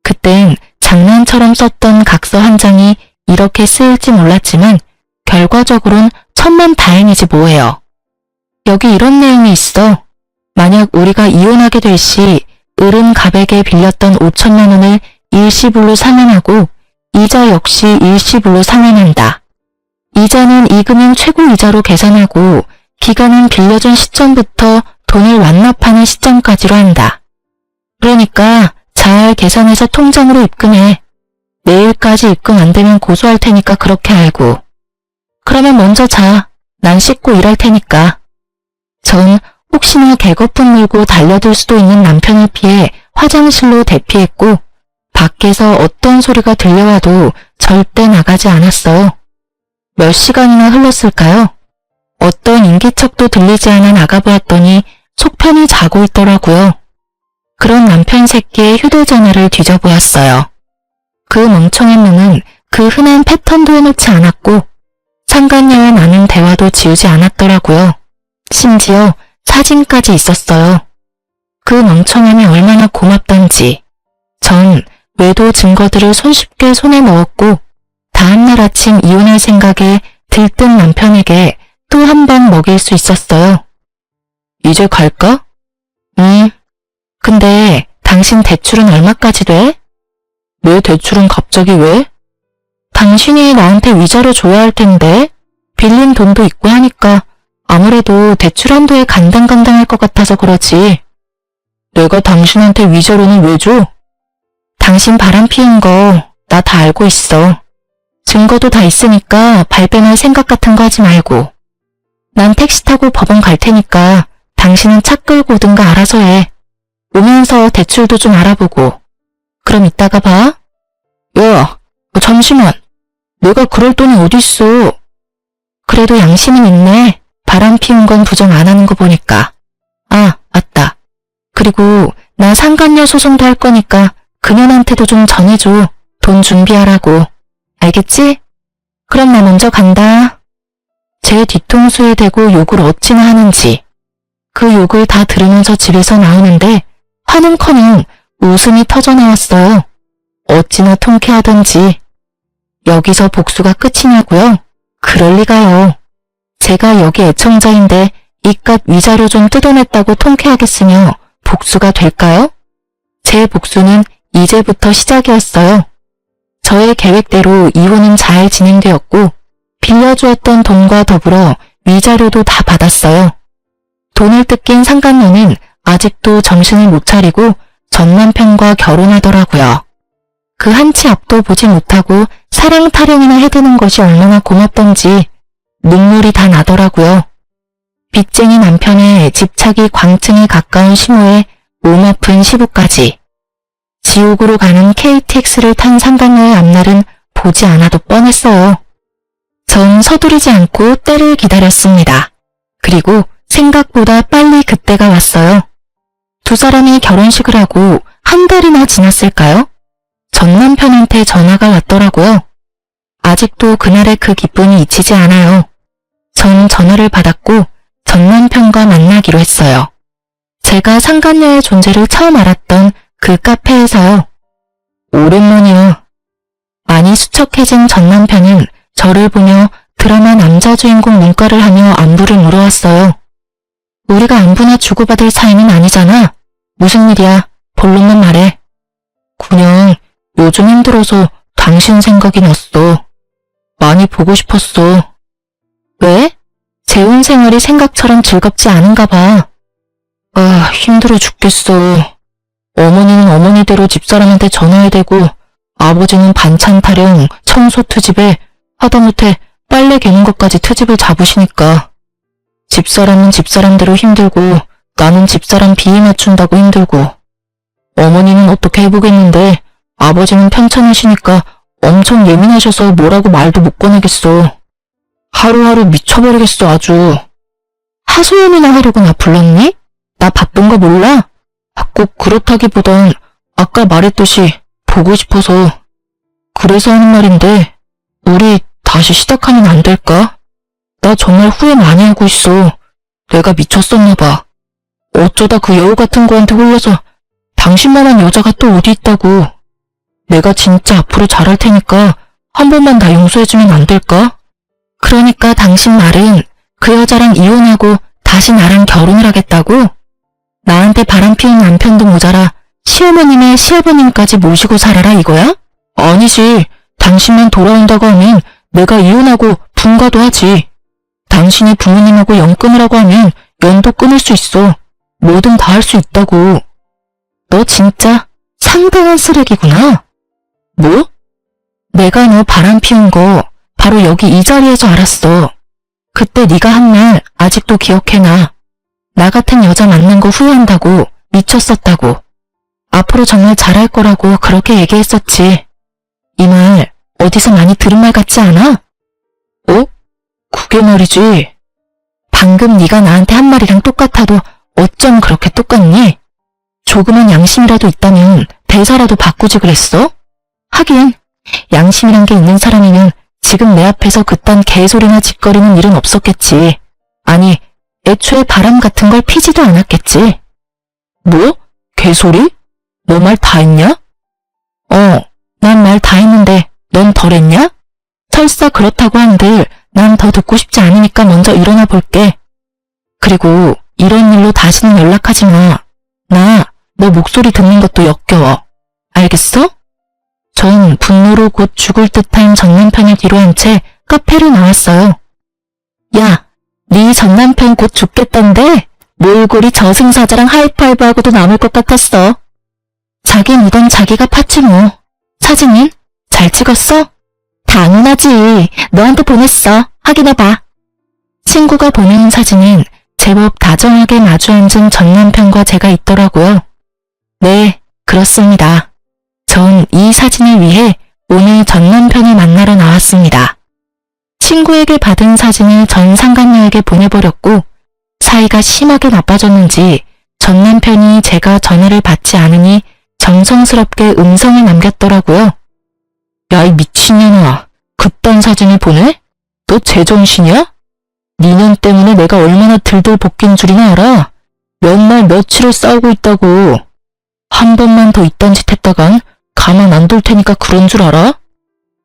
그땐 장난처럼 썼던 각서 한 장이 이렇게 쓰일지 몰랐지만 결과적으로는 천만다행이지 뭐예요. 여기 이런 내용이 있어. 만약 우리가 이혼하게 될 시 을은 갑에게 빌렸던 5천만 원을 일시불로 상환하고 이자 역시 일시불로 상환한다. 이자는 이금융 최고 이자로 계산하고 기간은 빌려준 시점부터 돈을 완납하는 시점까지로 한다. 그러니까 잘 계산해서 통장으로 입금해. 내일까지 입금 안 되면 고소할 테니까 그렇게 알고. 그러면 먼저 자. 난 씻고 일할 테니까. 전 혹시나 개거품 물고 달려들 수도 있는 남편을 피해 화장실로 대피했고 밖에서 어떤 소리가 들려와도 절대 나가지 않았어요. 몇 시간이나 흘렀을까요? 어떤 인기척도 들리지 않아 나가보았더니 속편히 자고 있더라고요. 그런 남편 새끼의 휴대전화를 뒤져보았어요. 그 멍청한 놈은 그 흔한 패턴도 해놓지 않았고 상간녀와 나눈 대화도 지우지 않았더라고요. 심지어 사진까지 있었어요. 그 멍청함이 얼마나 고맙던지. 전 외도 증거들을 손쉽게 손에 넣었고 다음날 아침 이혼할 생각에 들뜬 남편에게 또 한 번 먹일 수 있었어요. 이제 갈까? 근데 당신 대출은 얼마까지 돼? 내 대출은 갑자기 왜? 당신이 나한테 위자료 줘야 할 텐데 빌린 돈도 있고 하니까 아무래도 대출 한도에 간당간당할 것 같아서 그러지. 내가 당신한테 위자료는 왜 줘? 당신 바람 피운 거 나 다 알고 있어. 증거도 다 있으니까 발뺌할 생각 같은 거 하지 말고. 난 택시 타고 법원 갈 테니까 당신은 차 끌고 오든가 알아서 해. 오면서 대출도 좀 알아보고. 그럼 이따가 봐. 야, 잠시만. 내가 그럴 돈이 어딨어. 그래도 양심은 있네. 바람 피운 건 부정 안 하는 거 보니까. 아, 맞다. 그리고 나 상간녀 소송도 할 거니까 그년한테도 좀 전해줘. 돈 준비하라고. 알겠지? 그럼 나 먼저 간다. 제 뒤통수에 대고 욕을 어찌나 하는지. 그 욕을 다 들으면서 집에서 나오는데 화는커녕 웃음이 터져나왔어요. 어찌나 통쾌하던지. 여기서 복수가 끝이냐고요? 그럴 리가요. 제가 여기 애청자인데 이깟 위자료 좀 뜯어냈다고 통쾌하겠으며 복수가 될까요? 제 복수는 이제부터 시작이었어요. 저의 계획대로 이혼은 잘 진행되었고 빌려주었던 돈과 더불어 위자료도 다 받았어요. 돈을 뜯긴 상간녀는 아직도 정신을 못 차리고 전 남편과 결혼하더라고요. 그 한치 앞도 보지 못하고 사랑 타령이나 해대는 것이 얼마나 고맙던지 눈물이 다 나더라고요. 빚쟁이 남편의 집착이 광층에 가까운 시모에 몸 아픈 시부까지. 지옥으로 가는 KTX를 탄 상간녀의 앞날은 보지 않아도 뻔했어요. 전 서두르지 않고 때를 기다렸습니다. 그리고 생각보다 빨리 그때가 왔어요. 두 사람이 결혼식을 하고 한 달이나 지났을까요? 전 남편한테 전화가 왔더라고요. 아직도 그날의 그 기쁨이 잊히지 않아요. 전 전화를 받았고 전 남편과 만나기로 했어요. 제가 상간녀의 존재를 처음 알았던 그 카페에서요. 오랜만이야. 많이 수척해진 전 남편은 저를 보며 드라마 남자 주인공 눈가를 하며 안부를 물어왔어요. 우리가 안부나 주고받을 사이는 아니잖아. 무슨 일이야? 본론만 말해. 그냥 요즘 힘들어서 당신 생각이 났어. 많이 보고 싶었어. 왜? 재혼 생활이 생각처럼 즐겁지 않은가 봐. 아, 힘들어 죽겠어. 어머니는 어머니대로 집사람한테 전화해야 되고 아버지는 반찬 타령, 청소 트집에 하다못해 빨래 개는 것까지 트집을 잡으시니까 집사람은 집사람대로 힘들고 나는 집사람 비위 맞춘다고 힘들고 어머니는 어떻게 해보겠는데 아버지는 편찮으시니까 엄청 예민하셔서 뭐라고 말도 못 꺼내겠어. 하루하루 미쳐버리겠어 아주. 하소연이나 하려고 나 불렀니? 나 바쁜 거 몰라? 꼭 그렇다기보단 아까 말했듯이 보고 싶어서. 그래서 하는 말인데 우리 다시 시작하면 안 될까? 나 정말 후회 많이 하고 있어. 내가 미쳤었나 봐. 어쩌다 그 여우 같은 거한테 홀려서 당신만한 여자가 또 어디 있다고. 내가 진짜 앞으로 잘할 테니까 한 번만 나 용서해주면 안 될까? 그러니까 당신 말은 그 여자랑 이혼하고 다시 나랑 결혼을 하겠다고? 나한테 바람 피운 남편도 모자라 시어머님의 시아버님까지 모시고 살아라 이거야? 아니지. 당신만 돌아온다고 하면 내가 이혼하고 분가도 하지. 당신이 부모님하고 연 끊으라고 하면 연도 끊을 수 있어. 뭐든 다 할 수 있다고. 너 진짜 상당한 쓰레기구나. 뭐? 내가 너 바람 피운 거 바로 여기 이 자리에서 알았어. 그때 네가 한 말 아직도 기억해놔. 나 같은 여자 만난 거 후회한다고, 미쳤었다고. 앞으로 정말 잘할 거라고 그렇게 얘기했었지. 이 말 어디서 많이 들은 말 같지 않아? 어? 그게 말이지. 방금 네가 나한테 한 말이랑 똑같아도 어쩜 그렇게 똑같니? 조그만 양심이라도 있다면 대사라도 바꾸지 그랬어? 하긴 양심이란 게 있는 사람이면 지금 내 앞에서 그딴 개소리나 짓거리는 일은 없었겠지. 아니 애초에 바람 같은 걸 피지도 않았겠지. 뭐? 개소리? 너 말 다 했냐? 난 말 다 했는데 넌 덜 했냐? 설사 그렇다고 한들 난 더 듣고 싶지 않으니까 먼저 일어나 볼게. 그리고 이런 일로 다시는 연락하지 마. 나 너 목소리 듣는 것도 역겨워. 알겠어? 전 분노로 곧 죽을 듯한 전 남편을 뒤로 한 채 카페로 나왔어요. 야, 네 전 남편 곧 죽겠던데 몰골이 저승사자랑 하이파이브하고도 남을 것 같았어. 자기 무덤 자기가 팠지 뭐. 사진은? 잘 찍었어? 당연하지. 너한테 보냈어. 확인해봐. 친구가 보내는 사진은 제법 다정하게 마주 앉은 전 남편과 제가 있더라고요. 네, 그렇습니다. 전 이 사진을 위해 오늘 전 남편을 만나러 나왔습니다. 친구에게 받은 사진을 전 상간녀에게 보내버렸고 사이가 심하게 나빠졌는지 전 남편이 제가 전화를 받지 않으니 정성스럽게 음성을 남겼더라고요. 야, 이 미친년아, 그딴 사진을 보내? 너 제정신이야? 니년 때문에 내가 얼마나 들들 볶인 줄이나 알아? 몇 날 며칠을 싸우고 있다고. 한 번만 더 이딴 짓 했다간 가만 안 둘 테니까 그런 줄 알아?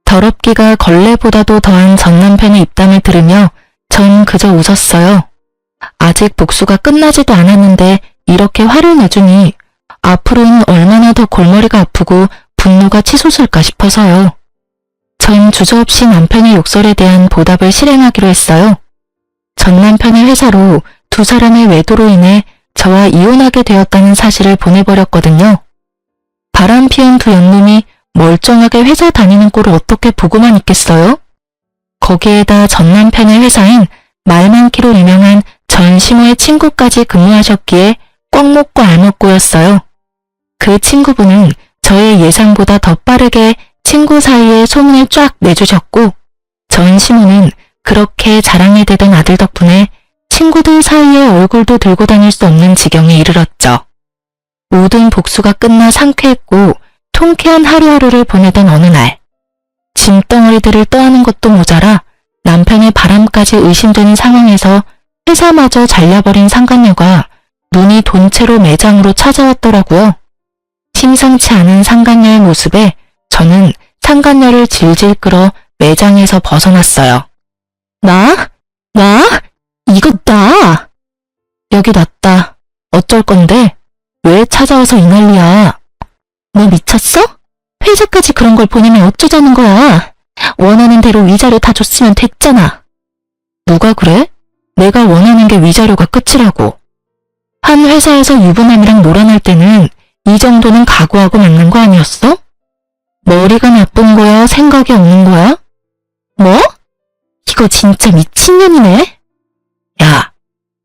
더럽기가 걸레보다도 더한 전 남편의 입담을 들으며 전 그저 웃었어요. 아직 복수가 끝나지도 않았는데 이렇게 화를 내주니 앞으로는 얼마나 더 골머리가 아프고 분노가 치솟을까 싶어서요. 전 주저없이 남편의 욕설에 대한 보답을 실행하기로 했어요. 전 남편의 회사로 두 사람의 외도로 인해 저와 이혼하게 되었다는 사실을 보내버렸거든요. 바람 피운 두 연놈이 멀쩡하게 회사 다니는 꼴을 어떻게 보고만 있겠어요? 거기에다 전 남편의 회사인 말 많기로 유명한 전시모의 친구까지 근무하셨기에 꽉 먹고 알 먹고였어요. 그 친구분은 저의 예상보다 더 빠르게 친구 사이에 소문을 쫙 내주셨고 전시모는 그렇게 자랑이 되던 아들 덕분에 친구들 사이에 얼굴도 들고 다닐 수 없는 지경에 이르렀죠. 모든 복수가 끝나 상쾌했고 통쾌한 하루하루를 보내던 어느 날 짐덩어리들을 떠안은 것도 모자라 남편의 바람까지 의심되는 상황에서 회사마저 잘려버린 상간녀가 눈이 돈채로 매장으로 찾아왔더라고요. 심상치 않은 상간녀의 모습에 저는 상간녀를 질질 끌어 매장에서 벗어났어요. 나? 이거 나! 여기 놨다. 어쩔 건데? 왜 찾아와서 이 난리야? 너 미쳤어? 회사까지 그런 걸 보내면 어쩌자는 거야? 원하는 대로 위자료 다 줬으면 됐잖아. 누가 그래? 내가 원하는 게 위자료가 끝이라고. 한 회사에서 유부남이랑 놀아날 때는 이 정도는 각오하고 맞는 거 아니었어? 머리가 나쁜 거야? 생각이 없는 거야? 뭐? 이거 진짜 미친년이네? 야,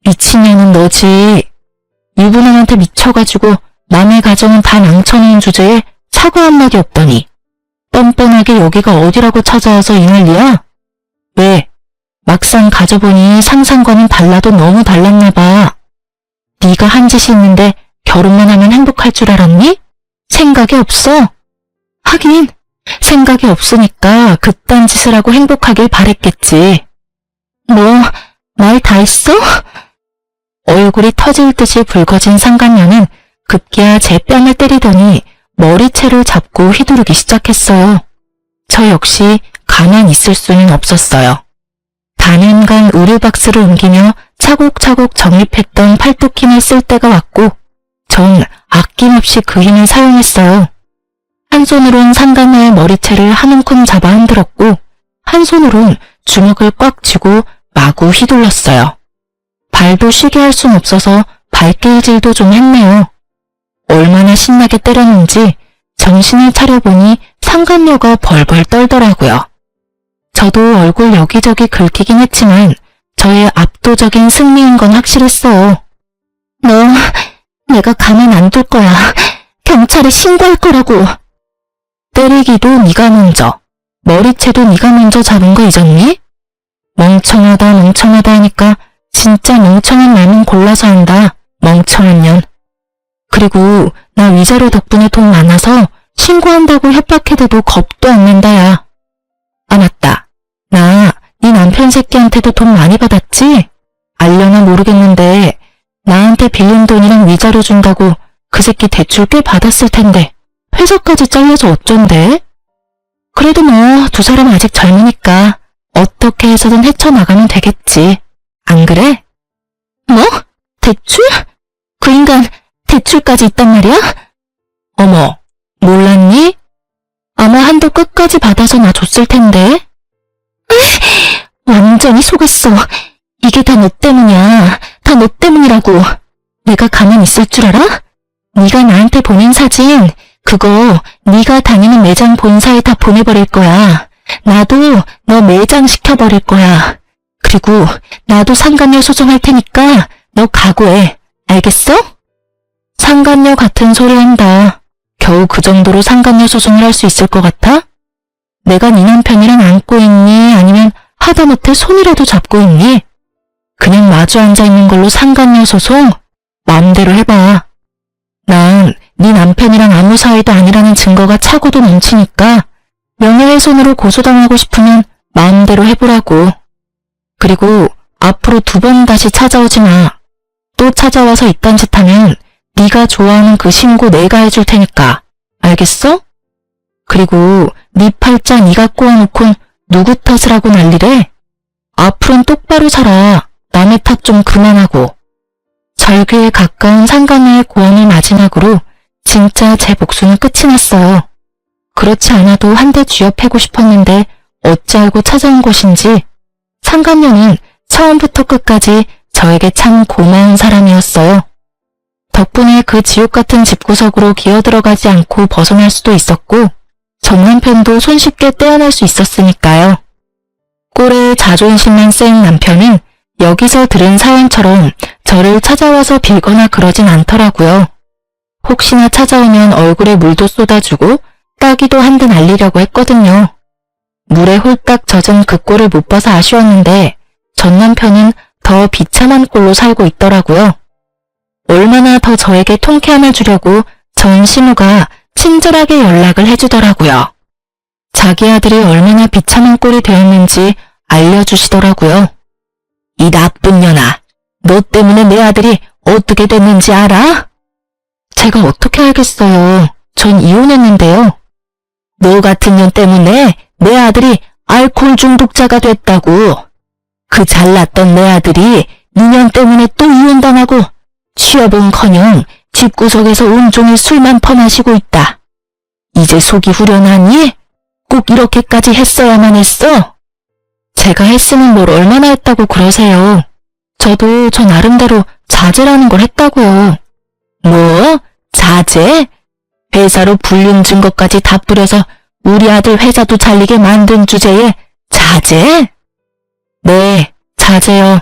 미친년은 너지. 유부남한테 미쳐가지고 남의 가정은 다 망쳐놓은 주제에 사과 한마디 없더니 뻔뻔하게 여기가 어디라고 찾아와서 이 난리야? 왜? 막상 가져보니 상상과는 달라도 너무 달랐나 봐. 네가 한 짓이 있는데 결혼만 하면 행복할 줄 알았니? 생각이 없어? 하긴 생각이 없으니까 그딴 짓을 하고 행복하길 바랬겠지. 뭐 말 다 했어? 얼굴이 터질 듯이 붉어진 상간녀는 급기야 제 뺨을 때리더니 머리채를 잡고 휘두르기 시작했어요. 저 역시 가만히 있을 수는 없었어요. 단연간 의류박스를 옮기며 차곡차곡 정립했던 팔뚝 힘을 쓸 때가 왔고 전 아낌없이 그 힘을 사용했어요. 한 손으론 상간녀의 머리채를 한 움큼 잡아 흔들었고 한 손으론 주먹을 꽉 쥐고 마구 휘둘렀어요. 발도 쉬게 할 순 없어서 발길질도 좀 했네요. 얼마나 신나게 때렸는지 정신을 차려보니 상간녀가 벌벌 떨더라고요. 저도 얼굴 여기저기 긁히긴 했지만 저의 압도적인 승리인 건 확실했어요. 너 내가 가만 안 둘 거야. 경찰에 신고할 거라고. 때리기도 네가 먼저, 머리채도 네가 먼저 잡은 거 잊었니? 멍청하다 하니까 진짜 멍청한 말만 골라서 한다. 멍청한 년. 그리고 나 위자료 덕분에 돈 많아서 신고한다고 협박해대도 겁도 안 난다야. 아 맞다. 나 네 남편 새끼한테도 돈 많이 받았지? 알려나 모르겠는데 나한테 빌린 돈이랑 위자료 준다고 그 새끼 대출 꽤 받았을 텐데 회사까지 잘려서 어쩐대? 그래도 뭐 두 사람 아직 젊으니까 어떻게 해서든 헤쳐나가면 되겠지. 안 그래? 뭐? 대출? 그 인간 대출까지 있단 말이야? 어머, 몰랐니? 아마 한도 끝까지 받아서 나 줬을 텐데. 완전히 속았어. 이게 다 너 때문이야. 다 너 때문이라고. 내가 가만히 있을 줄 알아? 네가 나한테 보낸 사진, 그거 네가 다니는 매장 본사에 다 보내버릴 거야. 나도 너 매장시켜버릴 거야. 그리고 나도 상간녀 소송할 테니까 너 각오해. 알겠어? 상간녀 같은 소리 한다. 겨우 그 정도로 상간녀 소송을 할 수 있을 것 같아? 내가 네 남편이랑 안고 있니? 아니면 하다못해 손이라도 잡고 있니? 그냥 마주 앉아있는 걸로 상간녀 소송? 마음대로 해봐. 난 네 남편이랑 아무 사이도 아니라는 증거가 차고도 넘치니까 명예훼손으로 고소당하고 싶으면 마음대로 해보라고. 그리고 앞으로 2번 다시 찾아오지 마. 또 찾아와서 이딴 짓 하면 네가 좋아하는 그 신고 내가 해줄 테니까. 알겠어? 그리고 네 팔자 네가 꼬아놓곤 누구 탓을 하고 난리래? 앞으로는 똑바로 살아. 남의 탓 좀 그만하고. 절규에 가까운 상간녀의 고함을 마지막으로 진짜 제 복수는 끝이 났어요. 그렇지 않아도 한 대 쥐어패고 싶었는데 어찌 알고 찾아온 것인지 상간녀는 처음부터 끝까지 저에게 참 고마운 사람이었어요. 덕분에 그 지옥 같은 집구석으로 기어들어가지 않고 벗어날 수도 있었고 전 남편도 손쉽게 떼어낼 수 있었으니까요. 꼴에 자존심만 센 남편은 여기서 들은 사연처럼 저를 찾아와서 빌거나 그러진 않더라고요. 혹시나 찾아오면 얼굴에 물도 쏟아주고 따기도 한 대 날리려고 했거든요. 물에 홀딱 젖은 그 꼴을 못 봐서 아쉬웠는데 전 남편은 더 비참한 꼴로 살고 있더라고요. 얼마나 더 저에게 통쾌함을 주려고 전 시무가 친절하게 연락을 해주더라고요. 자기 아들이 얼마나 비참한 꼴이 되었는지 알려주시더라고요. 이 나쁜 년아, 너 때문에 내 아들이 어떻게 됐는지 알아? 제가 어떻게 알겠어요. 전 이혼했는데요. 너 같은 년 때문에 내 아들이 알코올 중독자가 됐다고. 그 잘났던 내 아들이 니년 때문에 또 이혼당하고 취업은커녕 집구석에서 온종일 술만 퍼마시고 있다. 이제 속이 후련하니? 꼭 이렇게까지 했어야만 했어? 제가 했으면 뭘 얼마나 했다고 그러세요. 저도 저 나름대로 자제라는 걸 했다고요. 뭐? 자제? 회사로 불륜 증거까지 다 뿌려서 우리 아들 회사도 잘리게 만든 주제에 자제? 네, 자제요.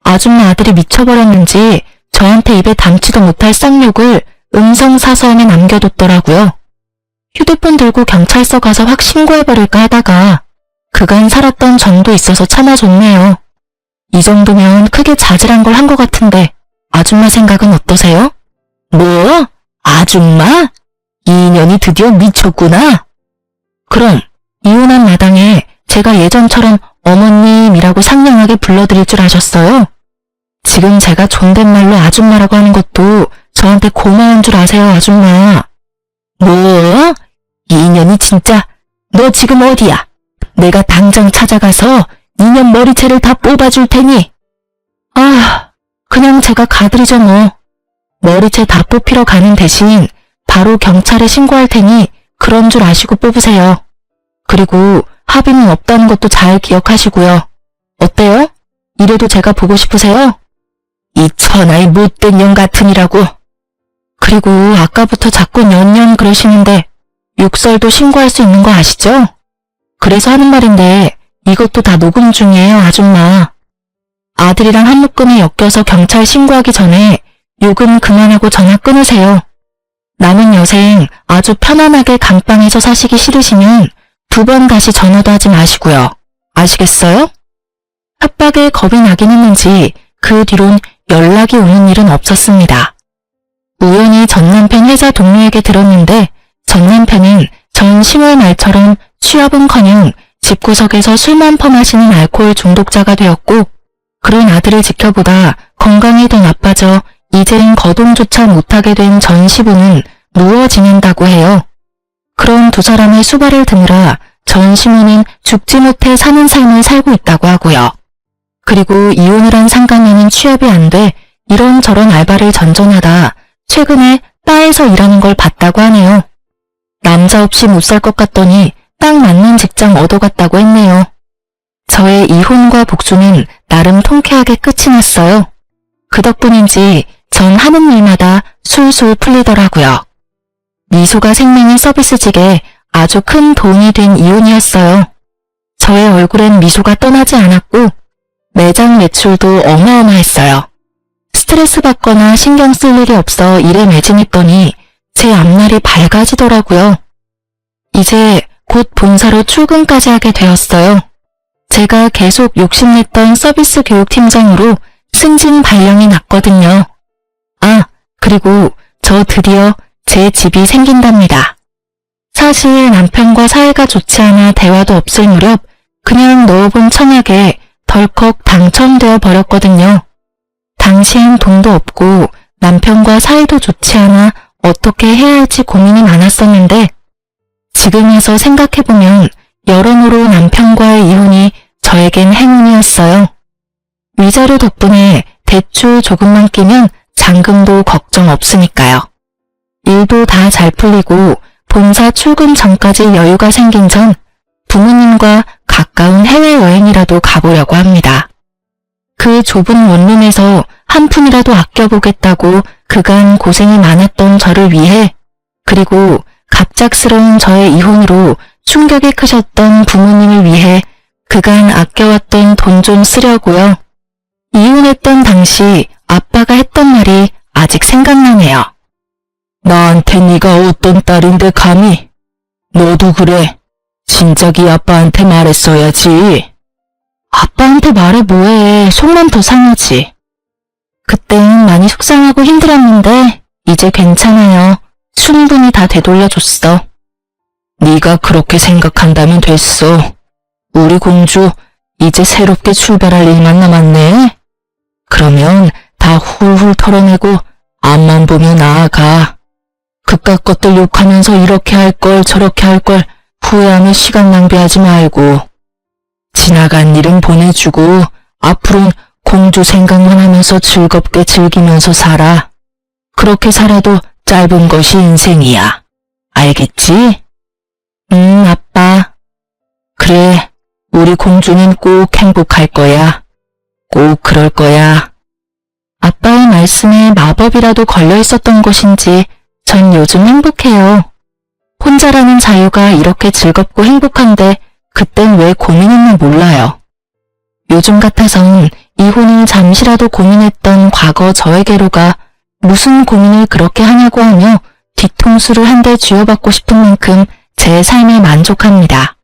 아줌마 아들이 미쳐버렸는지 저한테 입에 담지도 못할 쌍욕을 음성사서함에 남겨뒀더라고요. 휴대폰 들고 경찰서 가서 확 신고해버릴까 하다가 그간 살았던 정도 있어서 참아줬네요. 이 정도면 크게 자질한 걸 한 것 같은데 아줌마 생각은 어떠세요? 뭐? 아줌마? 이 인연이 드디어 미쳤구나. 그럼 이혼한 마당에 제가 예전처럼 어머님이라고 상냥하게 불러드릴 줄 아셨어요? 지금 제가 존댓말로 아줌마라고 하는 것도 저한테 고마운 줄 아세요, 아줌마. 뭐? 이 인연이 진짜. 너 지금 어디야? 내가 당장 찾아가서 이년 머리채를 다 뽑아줄 테니. 아, 그냥 제가 가드리죠 뭐. 머리채 다 뽑히러 가는 대신 바로 경찰에 신고할 테니 그런 줄 아시고 뽑으세요. 그리고 합의는 없다는 것도 잘 기억하시고요. 어때요? 이래도 제가 보고 싶으세요? 이 천하의 못된 년 같으니라고. 그리고 아까부터 자꾸 년년 그러시는데 욕설도 신고할 수 있는 거 아시죠? 그래서 하는 말인데 이것도 다 녹음 중이에요, 아줌마. 아들이랑 한 묶음에 엮여서 경찰 신고하기 전에 욕은 그만하고 전화 끊으세요. 남은 여생 아주 편안하게 감방에서 사시기 싫으시면 2번 다시 전화도 하지 마시고요. 아시겠어요? 협박에 겁이 나긴 했는지 그 뒤론 연락이 오는 일은 없었습니다. 우연히 전 남편 회사 동료에게 들었는데 전 남편은 전 10월 말처럼 취업은커녕 집구석에서 술만 퍼마시는 알코올 중독자가 되었고 그런 아들을 지켜보다 건강이 더 나빠져 이젠 거동조차 못하게 된 전 시부는 누워 지낸다고 해요. 그런 두 사람의 수발을 드느라 전 시부는 죽지 못해 사는 삶을 살고 있다고 하고요. 그리고 이혼을 한 상간녀는 취업이 안 돼 이런저런 알바를 전전하다 최근에 바에서 일하는 걸 봤다고 하네요. 남자 없이 못 살 것 같더니 딱 맞는 직장 얻어갔다고 했네요. 저의 이혼과 복수는 나름 통쾌하게 끝이 났어요. 그 덕분인지 전 하는 일마다 술술 풀리더라고요. 미소가 생명의 서비스직에 아주 큰 도움이 된 이혼이었어요. 저의 얼굴엔 미소가 떠나지 않았고 매장 매출도 어마어마했어요. 스트레스 받거나 신경 쓸 일이 없어 일에 매진했더니 제 앞날이 밝아지더라고요. 이제 곧 본사로 출근까지 하게 되었어요. 제가 계속 욕심냈던 서비스 교육팀장으로 승진 발령이 났거든요. 아, 그리고 저 드디어 제 집이 생긴답니다. 사실 남편과 사이가 좋지 않아 대화도 없을 무렵 그냥 넣어본 청약에 덜컥 당첨되어 버렸거든요. 당시엔 돈도 없고 남편과 사이도 좋지 않아 어떻게 해야 할지 고민이 많았었는데 지금 와서 생각해보면 여러모로 남편과의 이혼이 저에겐 행운이었어요. 위자료 덕분에 대출 조금만 끼면 잔금도 걱정 없으니까요. 일도 다 잘 풀리고 본사 출근 전까지 여유가 생긴 전 부모님과 가까운 해외여행이라도 가보려고 합니다. 그 좁은 원룸에서 한 푼이라도 아껴보겠다고 그간 고생이 많았던 저를 위해 그리고 갑작스러운 저의 이혼으로 충격이 크셨던 부모님을 위해 그간 아껴왔던 돈 좀 쓰려고요. 이혼했던 당시 아빠가 했던 말이 아직 생각나네요. 나한테 네가 어떤 딸인데 감히? 너도 그래. 진작이 아빠한테 말했어야지. 아빠한테 말해 뭐해. 속만 더 상하지. 그땐 많이 속상하고 힘들었는데 이제 괜찮아요. 충분히 다 되돌려줬어. 네가 그렇게 생각한다면 됐어. 우리 공주 이제 새롭게 출발할 일만 남았네. 그러면 다 훌훌 털어내고 앞만 보며 나아가. 그깟 것들 욕하면서 이렇게 할 걸 저렇게 할 걸 후회하며 시간 낭비하지 말고 지나간 일은 보내주고 앞으로는 공주 생각만 하면서 즐겁게 즐기면서 살아. 그렇게 살아도 짧은 것이 인생이야. 알겠지? 아빠. 그래, 우리 공주는 꼭 행복할 거야. 꼭 그럴 거야. 아빠의 말씀에 마법이라도 걸려 있었던 것인지 전 요즘 행복해요. 혼자라는 자유가 이렇게 즐겁고 행복한데 그땐 왜 고민했나 몰라요. 요즘 같아선 이혼을 잠시라도 고민했던 과거 저에게로가 무슨 고민을 그렇게 하냐고 하며 뒤통수를 한 대 쥐어받고 싶은 만큼 제 삶에 만족합니다.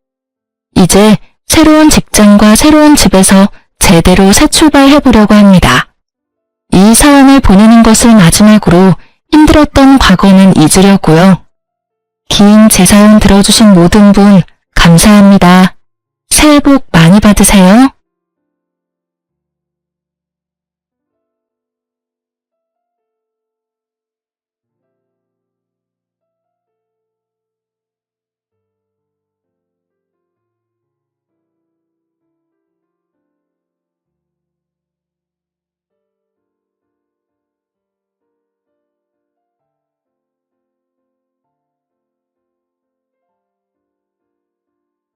이제 새로운 직장과 새로운 집에서 제대로 새 출발해보려고 합니다. 이 사연을 보내는 것을 마지막으로 힘들었던 과거는 잊으려고요. 긴 제 사연 들어주신 모든 분 감사합니다. 새해 복 많이 받으세요.